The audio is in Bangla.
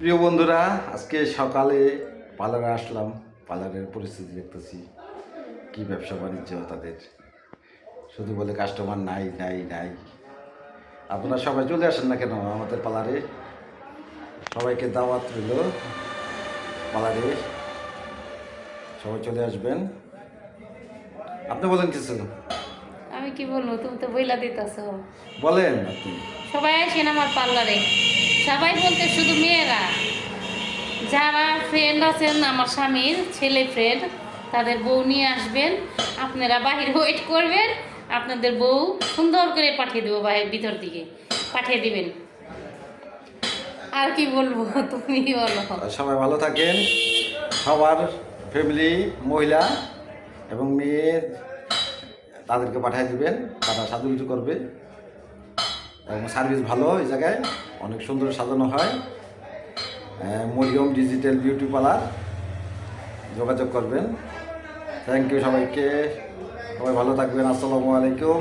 প্রিয় বন্ধুরা, আজকে সকালে পার্লারে আসলাম। পার্লারের পরিস্থিতি দেখতেছি, কি ব্যবসা বাণিজ্য তাদের, শুধু বলে কাস্টমার নাই নাই নাই। আপনারা সবাই চলে আসেন না কেন আমাদের পার্লারে? সবাইকে দাওয়াত রইল পার্লারে, সবাই চলে আসবেন। আপনি বলেন কিছু, আমি কি বলবো, তুমি তো বইলা দিতেছ। বলেন আপনি। সবাই আসেন আমার পার্লারে। সবাই বলতে শুধু মেয়েরা, যারা ফ্রেন্ড আছেন আমার স্বামীর ছেলে ফ্রেন্ড, তাদের বউ নিয়ে আসবেন। আপনারা বাহির ওয়েট করবেন, আপনাদের বউ সুন্দর করে পাঠিয়ে দেবো বাহির ভিতর দিকে পাঠিয়ে দিবেন। আর কি বলবো, তুমি বলো। সবাই ভালো থাকেন। সবার ফ্যামিলি, মহিলা এবং মেয়ে তাদেরকে পাঠিয়ে দিবেন, তারা সাজুগুজু করবে এবং সার্ভিস ভালো। এই জায়গায় অনেক সুন্দর সাজানো হয়। মরিয়ম ডিজিটাল বিউটি পার্লার, যোগাযোগ করবেন। থ্যাংক ইউ সবাইকে। সবাই ভালো থাকবেন। আসসালামু আলাইকুম।